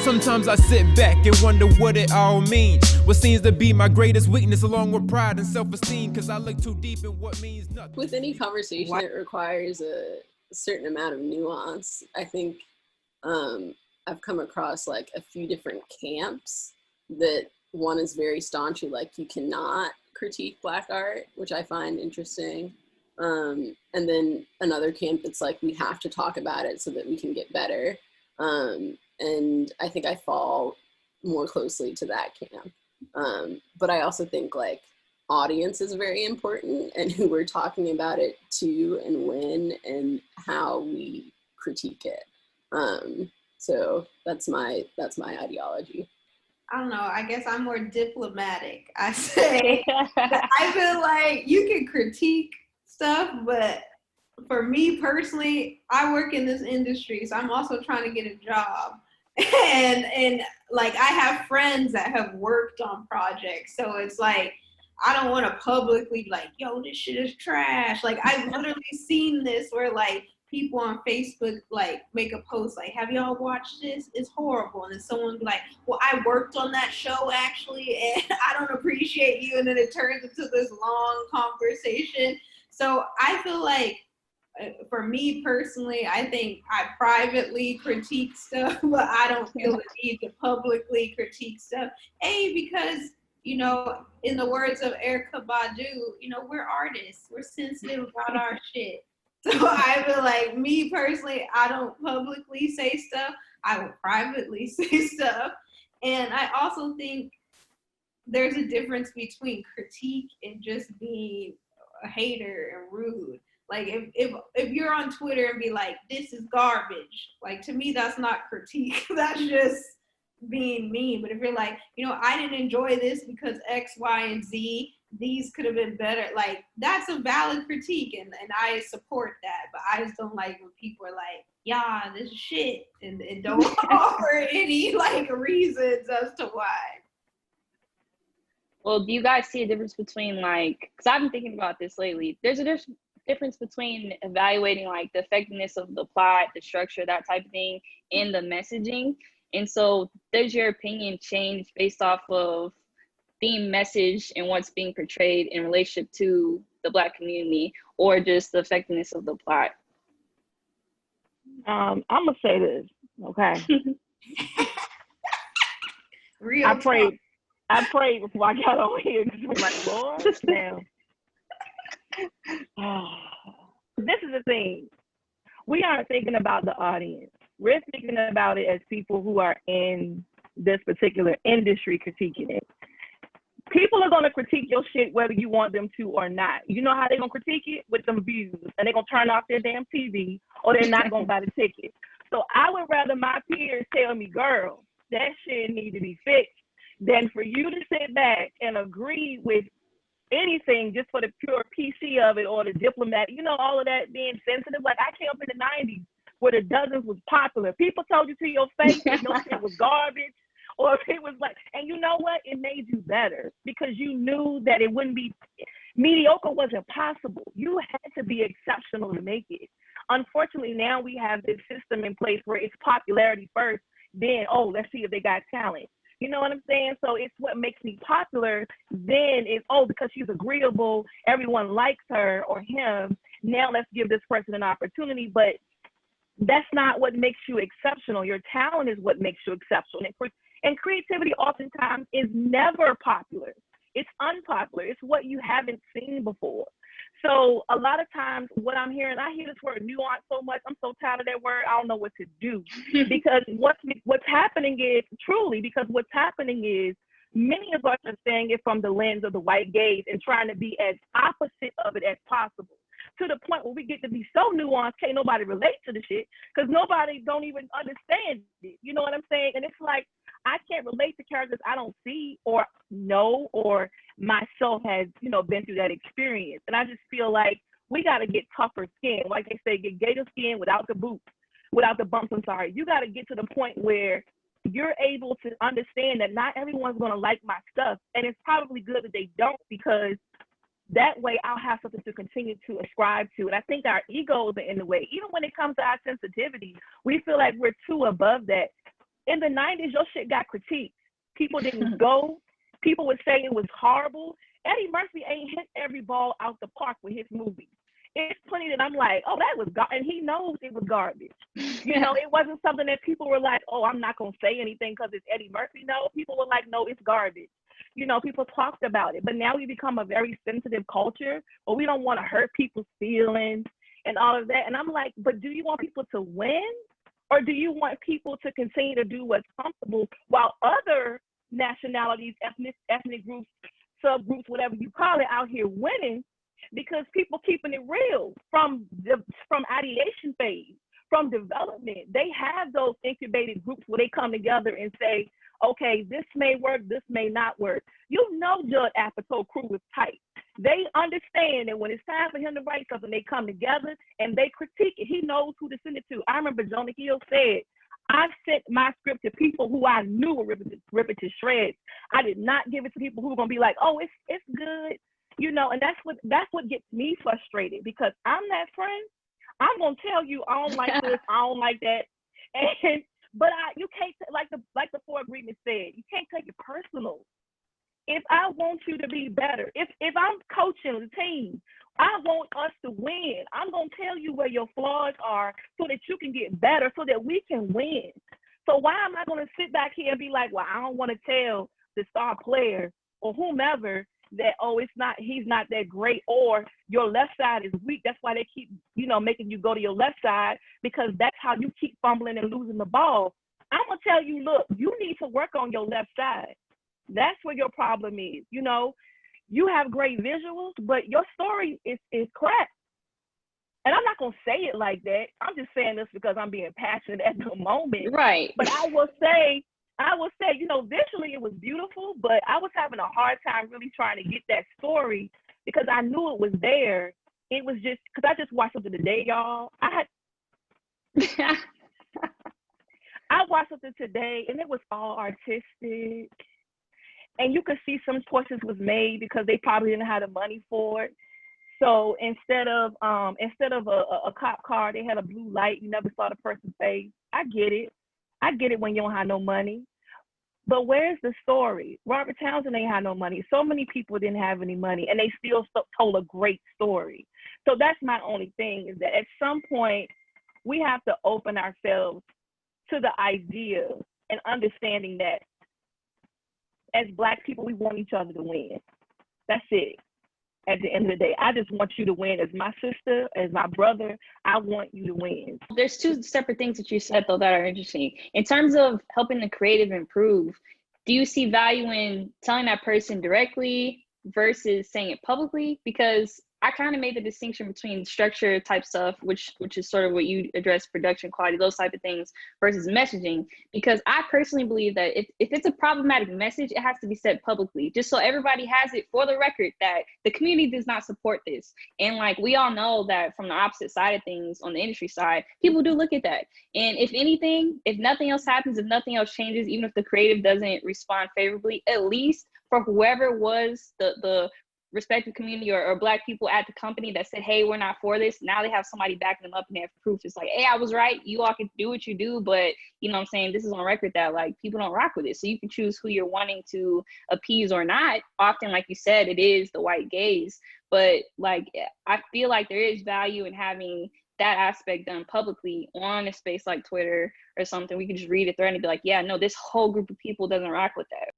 Sometimes I sit back and wonder what it all means. What seems to be my greatest weakness, along with pride and self-esteem, because I look too deep in what means nothing. With any conversation, it requires a certain amount of nuance. I think I've come across like a few different camps that one is very staunchly like you cannot critique Black art, which I find interesting. And then another camp that's like we have to talk about it so that we can get better. And I think I fall more closely to that camp. But I also think like audience is very important and who we're talking about it to and when and how we critique it. So that's my ideology. I don't know, I guess I'm more diplomatic. I say, I feel like you can critique stuff, but for me personally, I work in this industry, so I'm also trying to get a job. And like I have friends that have worked on projects, so it's like I don't want to publicly be like, yo, this shit is trash. Like I've literally seen this where like people on Facebook like make a post like, have y'all watched this? It's horrible. And then someone be like, well, I worked on that show actually, and I don't appreciate you. And then it turns into this long conversation. So I feel like for me personally, I think I privately critique stuff, but I don't feel the need to publicly critique stuff. Because, you know, in the words of Erykah Badu, you know, we're artists. We're sensitive about our shit. So I feel like me personally, I don't publicly say stuff. I will privately say stuff. And I also think there's a difference between critique and just being a hater and rude. Like if you're on Twitter and be like, this is garbage, like to me, that's not critique. That's just being mean. But if you're like, you know, I didn't enjoy this because X, Y, and Z, these could have been better. Like that's a valid critique and I support that. But I just don't like when people are like, yeah, this is shit and don't offer any like reasons as to why. Well, do you guys see a difference between like, because I've been thinking about this lately, there's a difference between evaluating like the effectiveness of the plot, the structure, that type of thing, and the messaging. And so does your opinion change based off of theme, message, and what's being portrayed in relationship to the Black community, or just the effectiveness of the plot? I'm gonna say this, okay? Real I prayed before I got on here because I was like, Lord, now. This is the thing. We aren't thinking about the audience. We're thinking about it as people who are in this particular industry critiquing it. People are going to critique your shit whether you want them to or not. You know how they're going to critique it? With them views. And they're going to turn off their damn TV or they're not going to buy the ticket. So I would rather my peers tell me, girl, that shit need to be fixed, than for you to sit back and agree with anything just for the pure PC of it or the diplomat, you know, all of that being sensitive. Like I came up in the 90s where the dozens was popular. People told you to your face that your shit was garbage, or if it was like, and you know what? It made you better because you knew that it wouldn't be, mediocre wasn't possible. You had to be exceptional to make it. Unfortunately, now we have this system in place where it's popularity first, then, oh, let's see if they got talent. You know what I'm saying? So it's what makes me popular. Then it's, oh, because she's agreeable, everyone likes her or him. Now let's give this person an opportunity. But that's not what makes you exceptional. Your talent is what makes you exceptional. And creativity oftentimes is never popular. It's unpopular. It's what you haven't seen before. So a lot of times what I'm hearing, I hear this word nuance so much. I'm so tired of that word. I don't know what to do because what's happening is many of us are saying it from the lens of the white gaze and trying to be as opposite of it as possible, to the point where we get to be so nuanced, can't nobody relate to the shit because nobody don't even understand it. You know what I'm saying? And it's like, I can't relate to characters I don't see or know, or myself has, you know, been through that experience. And I just feel like we got to get tougher skin. Like they say, get gator skin without the boots, without the bumps. I'm sorry. You got to get to the point where you're able to understand that not everyone's going to like my stuff. And it's probably good that they don't, because that way I'll have something to continue to ascribe to. And I think our egos are in the way. Even when it comes to our sensitivity, we feel like we're too above that. In the 90s, your shit got critiqued. People didn't go. People would say it was horrible. Eddie Murphy ain't hit every ball out the park with his movies. It's plenty that I'm like, oh, that was and he knows it was garbage. You know, it wasn't something that people were like, oh, I'm not gonna say anything because it's Eddie Murphy. No, people were like, no, it's garbage. You know, people talked about it. But now we become a very sensitive culture where we don't want to hurt people's feelings and all of that. And I'm like, but do you want people to win? Or do you want people to continue to do what's comfortable while other nationalities, ethnic groups, subgroups, whatever you call it, out here winning? Because people keeping it real from ideation phase, from development. They have those incubated groups where they come together and say, okay, this may work, this may not work. You know Judd Apatow crew is tight. They understand that when it's time for him to write something, they come together and they critique it. He knows who to send it to. I remember Jonah Hill said, I sent my script to people who I knew were rip it to shreds. I did not give it to people who were gonna be like, oh, it's good. You know, and that's what gets me frustrated, because I'm that friend. I'm gonna tell you I don't like this, I don't like that, but you can't, like the Four Agreements said, you can't take it personal. If I want you to be better, if I'm coaching the team, I want us to win. I'm gonna tell you where your flaws are so that you can get better, so that we can win. So why am I gonna sit back here and be like, well, I don't want to tell the star player or whomever that, oh, he's not that great, or your left side is weak. That's why they keep, making you go to your left side, because that's how you keep fumbling and losing the ball. I'm gonna tell you, look, you need to work on your left side. That's where your problem is. You have great visuals, but your story is crap. And I'm not gonna say it like that. I'm just saying this because I'm being passionate at the moment. Right. But I will say, visually it was beautiful, but I was having a hard time really trying to get that story because I knew it was there. It was just because I just watched something today, y'all. I watched something today and it was all artistic. And you could see some choices was made because they probably didn't have the money for it. So instead of a cop car, they had a blue light. You never saw the person's face. I get it when you don't have no money. But where's the story? Robert Townsend ain't had no money. So many people didn't have any money, and they still told a great story. So that's my only thing, is that at some point, we have to open ourselves to the idea and understanding that as Black people, we want each other to win. That's it. At the end of the day, I just want you to win as my sister, as my brother. I want you to win. There's two separate things that you said, though, that are interesting. In terms of helping the creative improve, do you see value in telling that person directly versus saying it publicly? Because I kind of made the distinction between structure type stuff, which is sort of what you address, production quality, those type of things, versus messaging. Because I personally believe that if it's a problematic message, it has to be said publicly, just so everybody has it for the record that the community does not support this. And like, we all know that from the opposite side of things, on the industry side, people do look at that. And if anything, if nothing else happens, if nothing else changes, even if the creative doesn't respond favorably, at least for whoever was the respective community or Black people at the company that said, hey, we're not for this, now they have somebody backing them up and they have proof. It's like, hey, I was right, you all can do what you do, but you know what I'm saying, this is on record that like people don't rock with it. So you can choose who you're wanting to appease or not. Often, like you said, it is the white gaze, but like I feel like there is value in having that aspect done publicly on a space like Twitter or something. We can just read a thread and be like, yeah, no, this whole group of people doesn't rock with that.